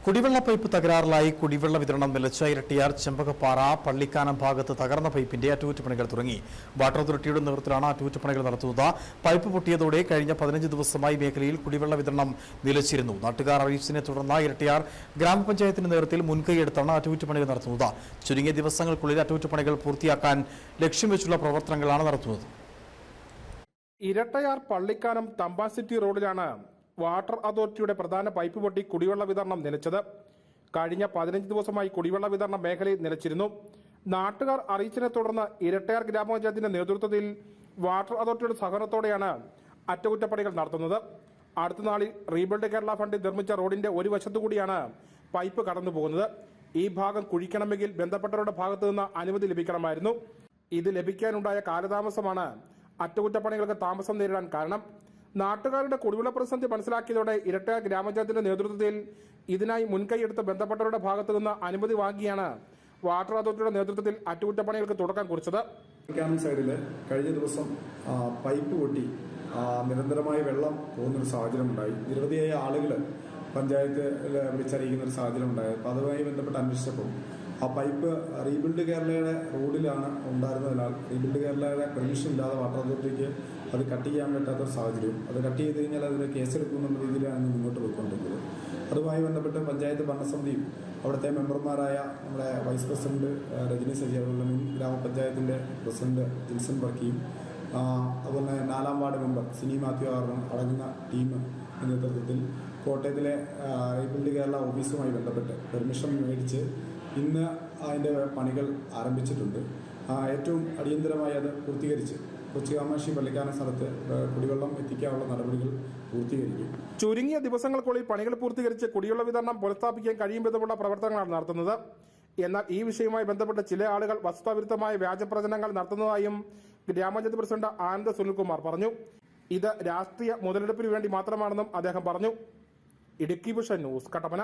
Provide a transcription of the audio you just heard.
കുടിവെള്ള പൈപ്പ് തകരാറിലായി കുടിവെള്ള വിതരണം നിലച്ച ഇരട്ടിയാർ ചെമ്പകപ്പാറ പള്ളിക്കാനം ഭാഗത്ത് തകർന്ന പൈപ്പിന്റെ അറ്റകുറ്റപ്പണികൾ തുടങ്ങി. വാട്ടർ അതോറിറ്റിയുടെ നേതൃത്വത്തിലാണ് അറ്റകുറ്റപ്പണികൾ നടത്തുന്നത്. പൈപ്പ് പൊട്ടിയതോടെ കഴിഞ്ഞ 15 ദിവസമായി മേഖലയിൽ കുടിവെള്ള വിതരണം നിലച്ചിരുന്നു. നാട്ടുകാർ അറിയിച്ചതിനെ തുടർന്ന് ഇരട്ടിയാർ ഗ്രാമപഞ്ചായത്തിന്റെ നേതൃത്വത്തിൽ മുൻകൈയെടുത്താണ് അറ്റകുറ്റപ്പണികൾ നടത്തുന്നത്. ചുരുങ്ങിയ ദിവസങ്ങൾക്കുള്ളിൽ അറ്റകുറ്റപ്പണികൾ പൂർത്തിയാക്കാൻ ലക്ഷ്യം വെച്ചുള്ള പ്രവർത്തനങ്ങളാണ് നടത്തുന്നത്. ഇരട്ടയാർ പള്ളിക്കാനം തമ്പാസിറ്റി റോഡിലാണ് വാട്ടർ അതോറിറ്റിയുടെ പ്രധാന പൈപ്പ് പൊട്ടി കുടിവെള്ള വിതരണം നിലച്ചത്. കഴിഞ്ഞ 15 ദിവസമായി കുടിവെള്ള വിതരണ മേഖലയിൽ നിലച്ചിരുന്നു. നാട്ടുകാർ അറിയിച്ചതിനെ തുടർന്ന് ഇരട്ടയാർ ഗ്രാമപഞ്ചായത്തിന്റെ നേതൃത്വത്തിൽ വാട്ടർ അതോറിറ്റിയുടെ സഹകരണത്തോടെയാണ് അറ്റകുറ്റപ്പണികൾ നടത്തുന്നത്. അടുത്ത നാളിൽ റീബിൽഡ് കേരള ഫണ്ടിൽ നിർമ്മിച്ച റോഡിന്റെ ഒരു വശത്തുകൂടിയാണ് പൈപ്പ് കടന്നു പോകുന്നത്. ഈ ഭാഗം കുഴിക്കണമെങ്കിൽ ബന്ധപ്പെട്ടവരുടെ ഭാഗത്തു നിന്ന് അനുമതി ലഭിക്കണമായിരുന്നു. ഇത് ലഭിക്കാനുണ്ടായ കാലതാമസമാണ് അറ്റകുറ്റപ്പണികൾക്ക് താമസം നേരിടാൻ കാരണം. നാട്ടുകാരുടെ കുടിവെള്ള പ്രതിസന്ധി മനസ്സിലാക്കിയതോടെ ഇരട്ടയാർ ഗ്രാമപഞ്ചായത്തിന്റെ നേതൃത്വത്തിൽ ഇതിനായി മുൻകൈയെടുത്ത് ബന്ധപ്പെട്ടവരുടെ ഭാഗത്തു നിന്ന് അനുമതി വാങ്ങിയാണ് വാട്ടർ അതോറിറ്റിയുടെ നേതൃത്വത്തിൽ അറ്റകുറ്റപ്പണികൾക്ക് തുടക്കം കുറിച്ചത്. സൈഡില് കഴിഞ്ഞ ദിവസം പൈപ്പ് പൊട്ടി നിരന്തരമായി വെള്ളം പോകുന്നൊരു സാഹചര്യം ഉണ്ടായി. നിരവധിയായ ആളുകൾ പഞ്ചായത്തിൽ വിളിച്ചറിയിക്കുന്ന ഒരു സാഹചര്യം ഉണ്ടായി. അപ്പോൾ അതുമായി ബന്ധപ്പെട്ട് അന്വേഷിച്ചപ്പോൾ ആ പൈപ്പ് റീബിൽഡ് കേരളയുടെ റോഡിലാണ് ഉണ്ടായിരുന്നതിനാൽ റീബിൽഡ് കേരളയുടെ പെർമിഷൻ ഇല്ലാതെ വാട്ടർ അതോറിറ്റിക്ക് അത് കട്ട് ചെയ്യാൻ പറ്റാത്തൊരു സാഹചര്യം. അത് കട്ട് ചെയ്ത് കഴിഞ്ഞാൽ അതിന് കേസെടുക്കുമെന്നുള്ള രീതിയിലാണ് മുന്നോട്ട് പോയിക്കൊണ്ടിരിക്കുന്നത്. അതുമായി ബന്ധപ്പെട്ട് പഞ്ചായത്ത് ഭരണസമിതിയും അവിടുത്തെ മെമ്പർമാരായ നമ്മുടെ വൈസ് പ്രസിഡന്റ് രജനി സജി, അതുപോലെ മുൻ ഗ്രാമപഞ്ചായത്തിൻ്റെ പ്രസിഡന്റ് ജിൽസൺ വർക്കിയും അതുപോലെ 4ാം വാർഡ് മെമ്പർ സിനി മാത്യു ആറും അടങ്ങുന്ന ടീം നേതൃത്വത്തിൽ കോട്ടയത്തിലെ റീബിൽഡ് കേരള ഓഫീസുമായി ബന്ധപ്പെട്ട് പെർമിഷൻ മേടിച്ച് ഇന്ന് അതിൻ്റെ പണികൾ ആരംഭിച്ചിട്ടുണ്ട്. ഏറ്റവും അടിയന്തരമായി അത് പൂർത്തീകരിച്ച് കൊച്ചി കാമാക്ഷി പള്ളിക്കാനം സ്ഥലത്ത് കുടിവെള്ളം എത്തിക്കാനുള്ള നടപടികൾ പൂർത്തീകരിക്കും. ചുരുങ്ങിയ ദിവസങ്ങൾക്കുള്ളിൽ പണികൾ പൂർത്തീകരിച്ച് കുടിവെള്ള വിതരണം പുനഃസ്ഥാപിക്കാൻ കഴിയും വിധമുള്ള പ്രവർത്തനങ്ങളാണ് നടത്തുന്നത്. എന്നാൽ ഈ വിഷയവുമായി ബന്ധപ്പെട്ട് ചില ആളുകൾ വസ്തുതാവിരുദ്ധമായ വ്യാജപ്രചരണങ്ങൾ നടത്തുന്നതായും ഗ്രാമപഞ്ചായത്ത് പ്രസിഡന്റ് ആനന്ദ് സുനിൽകുമാർ പറഞ്ഞു. ഇത് രാഷ്ട്രീയ മുതലെടുപ്പിന് വേണ്ടി മാത്രമാണെന്നും അദ്ദേഹം പറഞ്ഞു. Idukki vision news, Kattappana.